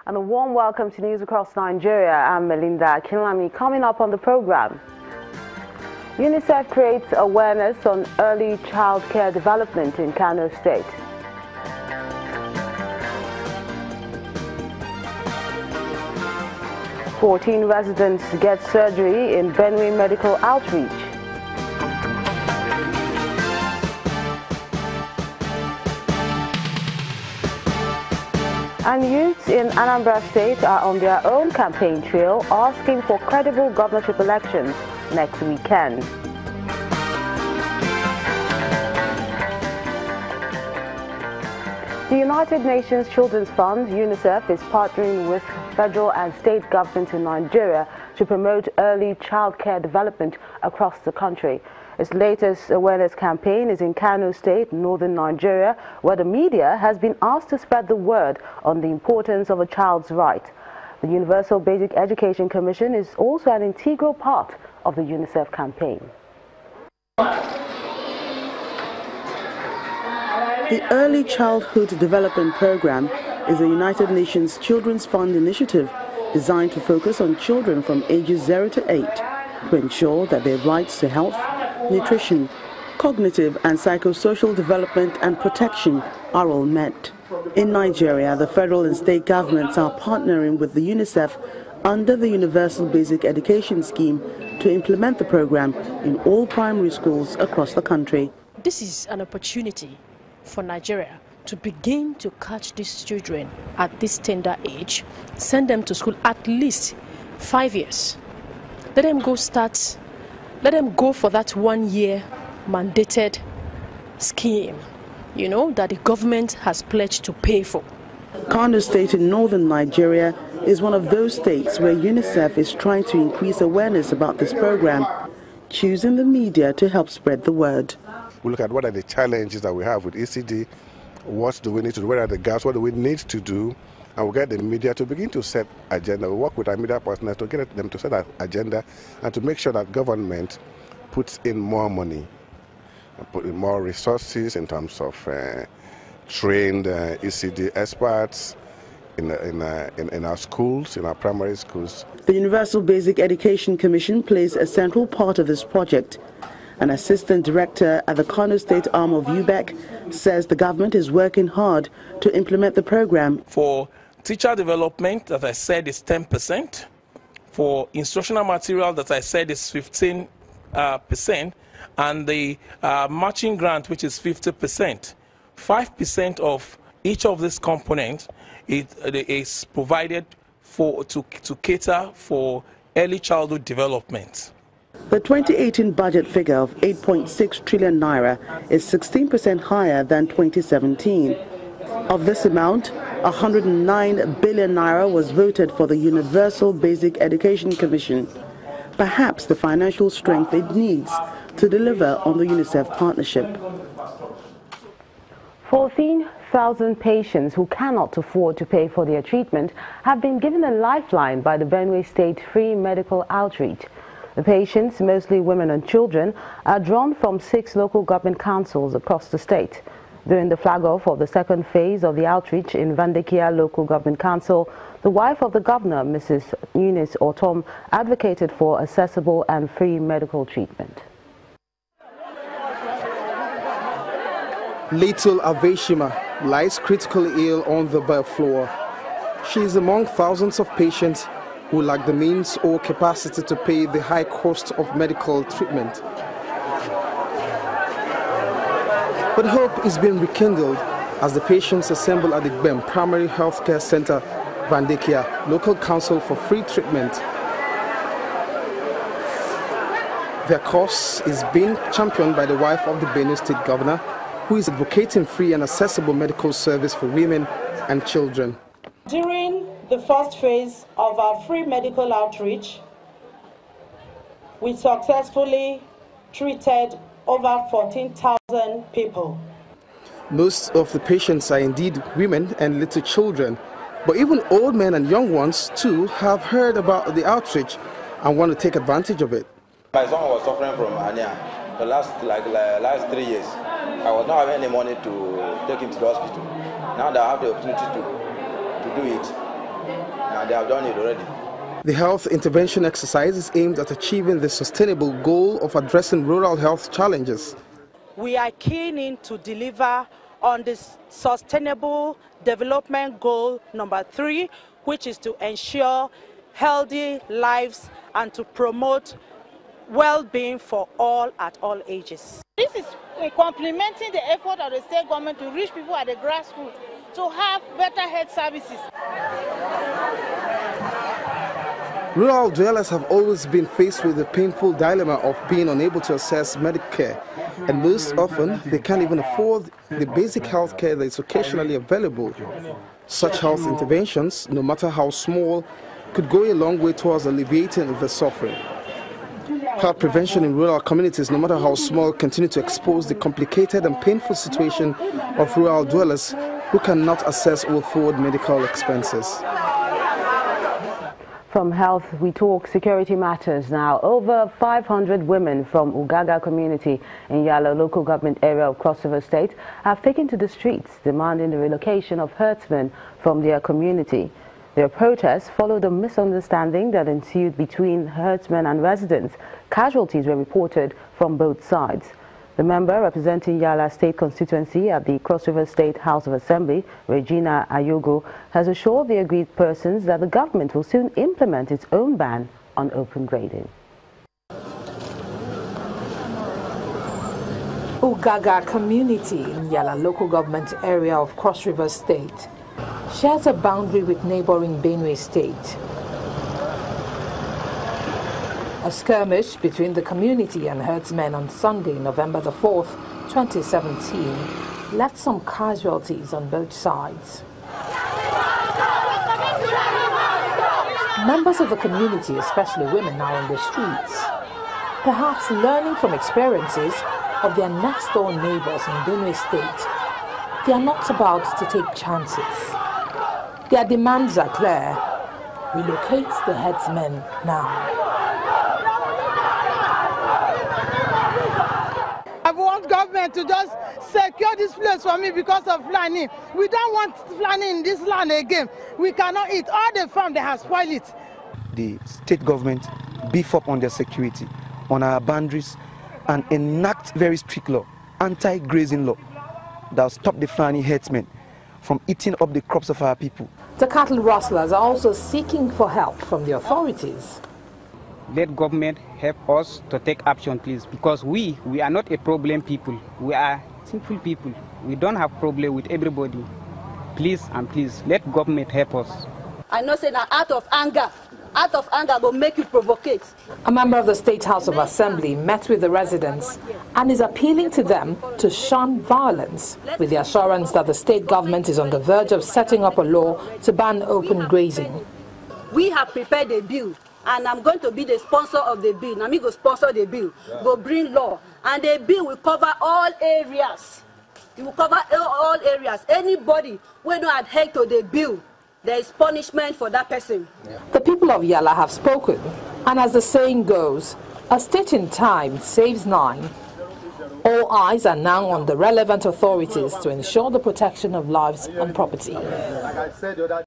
And a warm welcome to News Across Nigeria. I'm Melinda Kinlami. Coming up on the program, UNICEF creates awareness on early childcare development in Kano State. "14 residents get surgery in Benue medical outreach." And youths in Anambra State are on their own campaign trail, asking for credible governorship elections next weekend. The United Nations Children's Fund, UNICEF, is partnering with federal and state governments in Nigeria to promote early childcare development across the country. Its latest awareness campaign is in Kano State, northern Nigeria, where the media has been asked to spread the word on the importance of a child's right. The Universal Basic Education Commission is also an integral part of the UNICEF campaign. The Early Childhood Development Program is a United Nations Children's Fund initiative designed to focus on children from ages 0 to 8 to ensure that their rights to health, nutrition, cognitive and psychosocial development and protection are all met. In Nigeria, the federal and state governments are partnering with the UNICEF under the Universal Basic Education Scheme to implement the program in all primary schools across the country. This is an opportunity for Nigeria to begin to catch these children at this tender age, send them to school at least 5 years. Let them go for that 1 year mandated scheme, that the government has pledged to pay for. Kano State in northern Nigeria is one of those states where UNICEF is trying to increase awareness about this program, choosing the media to help spread the word. We look at what are the challenges that we have with ECD, what do we need to do, what are the gaps, what do we need to do, and we get the media to begin to set agenda. We work with our media partners to get them to set that agenda and to make sure that government puts in more money, put in more resources in terms of trained ECD experts in our schools, in our primary schools. The Universal Basic Education Commission plays a central part of this project. An assistant director at the Kano State arm of UBEC says the government is working hard to implement the program. For teacher development, as I said, is 10%. For instructional material, that I said, is 15%. And the matching grant, which is 50%. 5% of each of these components is provided to cater for early childhood development. The 2018 budget figure of 8.6 trillion naira is 16% higher than 2017. Of this amount, 109 billion naira was voted for the Universal Basic Education Commission, perhaps the financial strength it needs to deliver on the UNICEF partnership. 14,000 patients who cannot afford to pay for their treatment have been given a lifeline by the Benue State Free Medical Outreach. The patients, mostly women and children, are drawn from 6 local government councils across the state. During the flag-off of the second phase of the outreach in Medicare Local Government Council, the wife of the governor, Mrs. Eunice Otom, advocated for accessible and free medical treatment. Little Aveshima lies critically ill on the birth floor. She is among thousands of patients who lack the means or capacity to pay the high cost of medical treatment. But hope is being rekindled as the patients assemble at the BEM Primary Healthcare Center, Vandekia, local council for free treatment. Their cause is being championed by the wife of the Benue State Governor, who is advocating free and accessible medical service for women and children. During the first phase of our free medical outreach, we successfully treated over 14,000 people. Most of the patients are indeed women and little children, but even old men and young ones too have heard about the outreach and want to take advantage of it. My son was suffering from hernia the last 3 years. I was not having any money to take him to the hospital. Now that I have the opportunity to do it, And they have done it already. The health intervention exercise is aimed at achieving the sustainable goal of addressing rural health challenges. We are keen to deliver on the sustainable development goal number 3, which is to ensure healthy lives and to promote well-being for all at all ages. This is complementing the effort of the state government to reach people at the grassroots to have better health services. Rural dwellers have always been faced with the painful dilemma of being unable to access Medicare, and most often they can't even afford the basic health care that is occasionally available. Such health interventions, no matter how small, could go a long way towards alleviating the suffering. Health prevention in rural communities, no matter how small, continue to expose the complicated and painful situation of rural dwellers who cannot access or afford medical expenses. From health, we talk security matters now. Over 500 women from Ugaga community in Yala local government area of Cross River State have taken to the streets demanding the relocation of herdsmen from their community. Their protests followed a misunderstanding that ensued between herdsmen and residents. Casualties were reported from both sides. The member representing Yala State constituency at the Cross River State House of Assembly, Regina Ayogo, has assured the aggrieved persons that the government will soon implement its own ban on open grading. Ugaga community in Yala local government area of Cross River State shares a boundary with neighboring Benue State. A skirmish between the community and herdsmen on Sunday, November the 4th, 2017, left some casualties on both sides. Members of the community, especially women, are on the streets, perhaps learning from experiences of their next-door neighbors in Benue State. They are not about to take chances. Their demands are clear. Relocate the herdsmen now. I want government to just secure this place for me because of Fulani. We don't want Fulani in this land again. We cannot eat. All the farm, they have spoiled it. The state government beef up on their security, on our boundaries, and enact very strict law, anti-grazing law, that will stop the Fulani herdsmen from eating up the crops of our people. The cattle rustlers are also seeking for help from the authorities. Let government help us to take action, please, because we are not a problem people. We are simple people. We don't have problem with everybody. Please and please, let government help us. I know say that out of anger will make you provocate. A member of the State House of Assembly met with the residents and is appealing to them to shun violence, with the assurance that the state government is on the verge of setting up a law to ban open grazing. We have prepared a bill, and I'm going to be the sponsor of the bill. I'm going to sponsor the bill, go bring law, and the bill will cover all areas. It will cover all areas. Anybody who don't adhere to the bill, there is punishment for that person. The people of Yala have spoken, and as the saying goes, a stitch in time saves 9. All eyes are now on the relevant authorities to ensure the protection of lives and property.